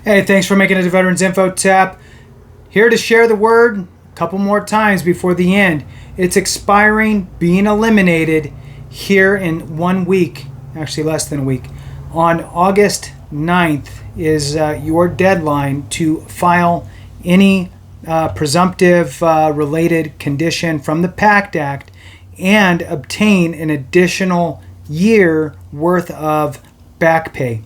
Hey, thanks for making it to Veterans Info Tap. Here to share the word a couple more times before the end. It's expiring, being eliminated here in 1 week, actually less than a week. On August 9th is your deadline to file any presumptive related condition from the Pact Act and obtain an additional year worth of back pay.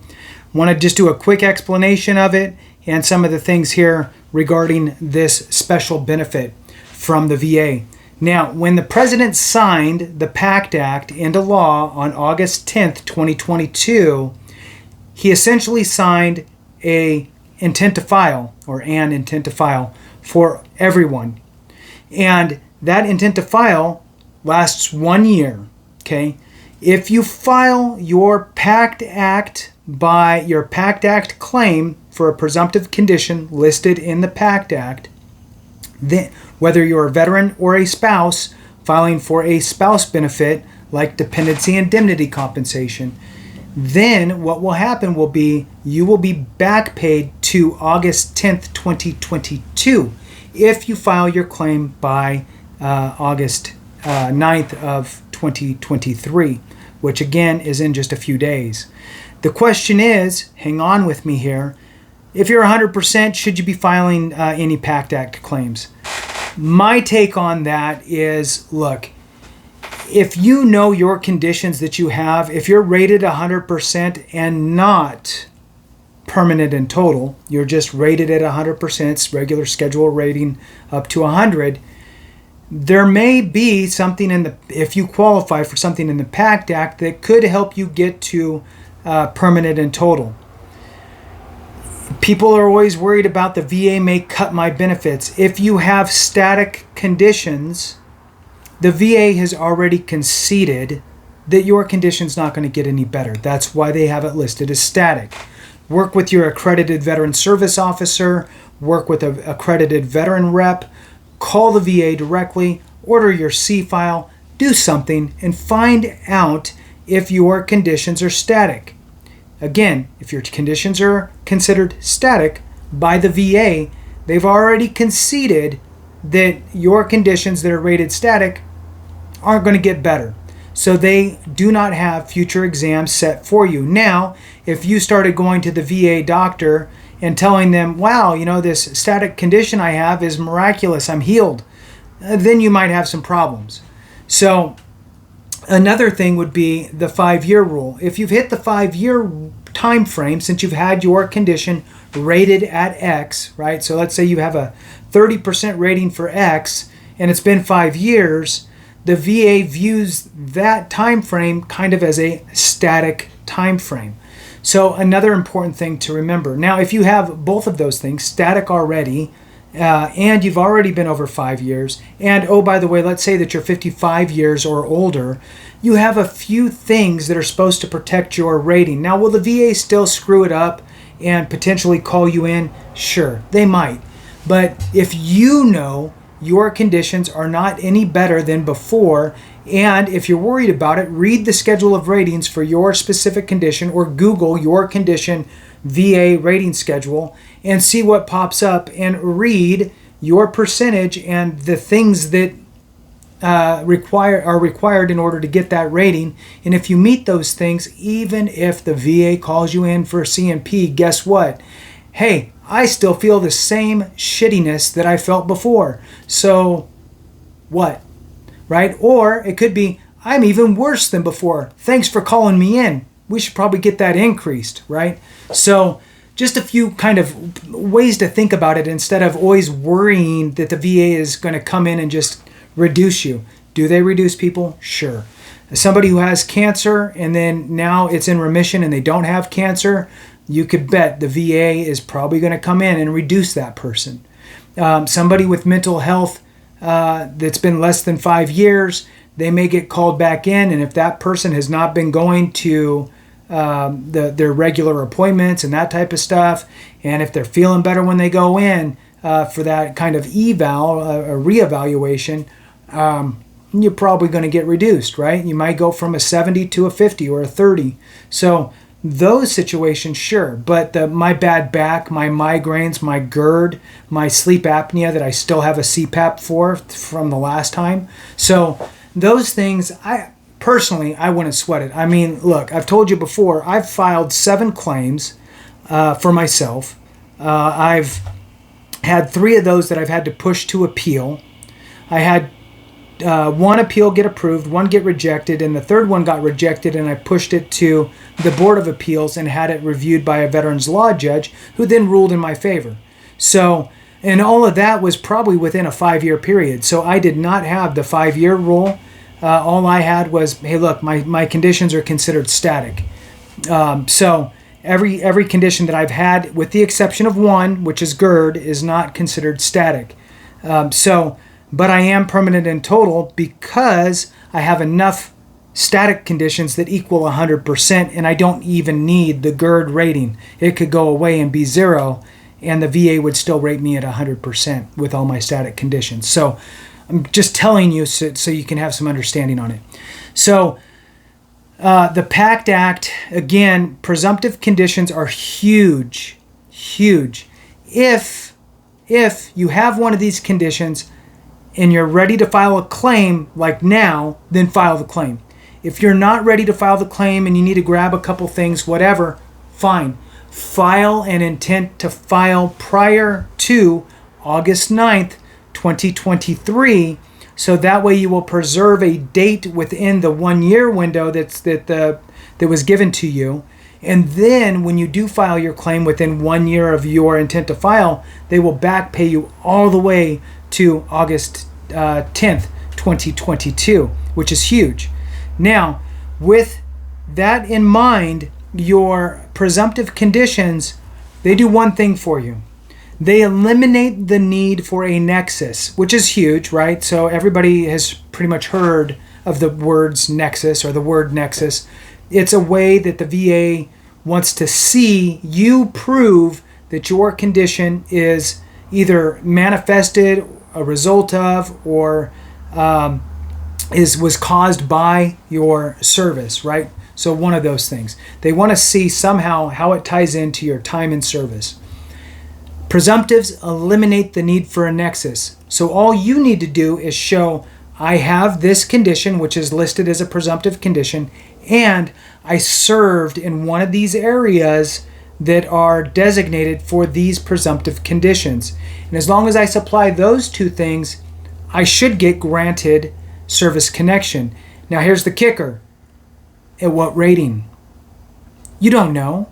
Want to just do a quick explanation of it and some of the things here regarding this special benefit from the VA. Now, when the president signed the Pact Act into law on August 10th, 2022, he essentially signed an intent to file for everyone. And that intent to file lasts 1 year, okay? If you file your Pact Act claim for a presumptive condition listed in the Pact Act, then whether you're a veteran or a spouse filing for a spouse benefit like dependency indemnity compensation, then what will happen will be you will be back paid to August 10th, 2022 if you file your claim by August 9th of 2023, which again is in just a few days. The question is, hang on with me here, if you're 100%, should you be filing any Pact Act claims? My take on that is, look, if you know your conditions that you have, if you're rated 100% and not permanent and total, you're just rated at 100%, it's regular schedule rating up to 100, there may be something if you qualify for something in the Pact Act that could help you get to permanent and total. People are always worried about the VA may cut my benefits. If you have static conditions, the VA has already conceded that your condition's not going to get any better. That's why they have it listed as static. Work with your accredited veteran service officer, work with an accredited veteran rep, call the VA directly, order your C-file, do something, and find out if your conditions are static. Again, if your conditions are considered static by the VA, they've already conceded that your conditions that are rated static aren't going to get better. So they do not have future exams set for you. Now, if you started going to the VA doctor and telling them, wow, this static condition I have is miraculous, I'm healed, then you might have some problems. So another thing would be the 5-year rule. If you've hit the 5-year time frame since you've had your condition rated at X, right? So let's say you have a 30% rating for X and it's been 5 years, the VA views that time frame kind of as a static time frame. So another important thing to remember. Now, if you have both of those things, static already, and you've already been over 5 years, and oh, by the way, let's say that you're 55 years or older, you have a few things that are supposed to protect your rating. Now, will the VA still screw it up and potentially call you in? Sure, they might. But if you know your conditions are not any better than before, and if you're worried about it, read the schedule of ratings for your specific condition or Google your condition VA rating schedule and see what pops up and read your percentage and the things that are required in order to get that rating. And if you meet those things, even if the VA calls you in for a CMP, guess what? Hey, I still feel the same shittiness that I felt before. So what? Right? Or it could be, I'm even worse than before. Thanks for calling me in. We should probably get that increased, right? So just a few kind of ways to think about it instead of always worrying that the VA is going to come in and just reduce you. Do they reduce people? Sure. As somebody who has cancer and then now it's in remission and they don't have cancer, you could bet the VA is probably going to come in and reduce that person. Somebody with mental health that's been less than 5 years, they may get called back in, and if that person has not been going to their regular appointments and that type of stuff, and if they're feeling better when they go in for that kind of eval, a reevaluation, you're probably going to get reduced, right? You might go from a 70 to a 50 or a 30. So those situations, sure. But my bad back, my migraines, my GERD, my sleep apnea that I still have a CPAP for from the last time. So those things, I wouldn't sweat it. I mean, look, I've told you before, I've filed 7 claims for myself. I've had 3 of those that I've had to push to appeal. I had 1 appeal get approved, 1 get rejected, and the 3rd one got rejected, and I pushed it to the Board of Appeals and had it reviewed by a veterans law judge who then ruled in my favor. So, and all of that was probably within a 5-year period. So I did not have the 5-year rule. All I had was, hey, look, my conditions are considered static. So every condition that I've had, with the exception of 1, which is GERD, is not considered static. But I am permanent in total because I have enough static conditions that equal 100%, and I don't even need the GERD rating. It could go away and be 0, and the VA would still rate me at 100% with all my static conditions. So I'm just telling you so you can have some understanding on it. So the Pact Act, again, presumptive conditions are huge, huge. If you have one of these conditions and you're ready to file a claim like now, then file the claim. If you're not ready to file the claim and you need to grab a couple things, whatever, fine. File an intent to file prior to August 9th, 2023, so that way you will preserve a date within the 1-year window that was given to you. And then when you do file your claim within 1 year of your intent to file, they will back pay you all the way to August 10th, 2022, which is huge. Now, with that in mind, your presumptive conditions, they do one thing for you. They eliminate the need for a nexus, which is huge, right? So everybody has pretty much heard of the words nexus or the word nexus. It's a way that the VA wants to see you prove that your condition is either manifested, a result of, or was caused by your service, right? So one of those things. They want to see somehow how it ties into your time in service. Presumptives eliminate the need for a nexus. So all you need to do is show, I have this condition, which is listed as a presumptive condition, and I served in one of these areas that are designated for these presumptive conditions. And as long as I supply those 2 things, I should get granted service connection. Now here's the kicker. At what rating? You don't know.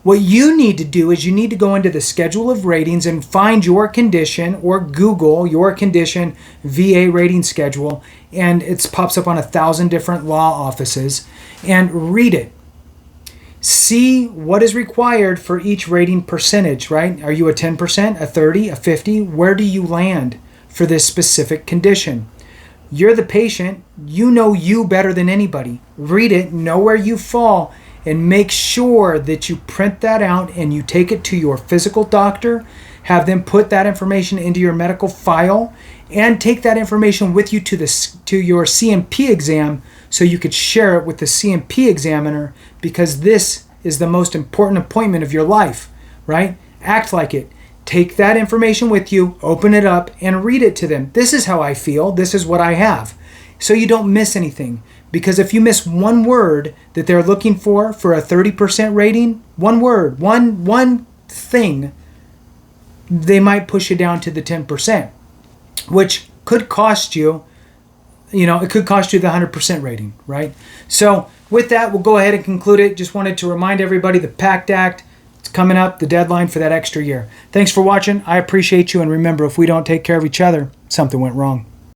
What you need to do is you need to go into the schedule of ratings and find your condition, or Google your condition VA rating schedule, and it pops up on 1,000 different law offices, and read it. See what is required for each rating percentage, right? Are you a 10%, a 30, a 50? Where do you land for this specific condition? You're the patient. You know you better than anybody. Read it, know where you fall, and make sure that you print that out and you take it to your physical doctor, have them put that information into your medical file, and take that information with you to your CMP exam so you could share it with the CMP examiner, because this is the most important appointment of your life, right? Act like it. Take that information with you, open it up, and read it to them. This is how I feel. This is what I have. So you don't miss anything. Because if you miss one word that they're looking for a 30% rating, one word, one thing, they might push you down to the 10%, which could cost you, it could cost you the 100% rating, right? So with that, we'll go ahead and conclude it. Just wanted to remind everybody the Pact Act, it's coming up, the deadline for that extra year. Thanks for watching. I appreciate you. And remember, if we don't take care of each other, something went wrong.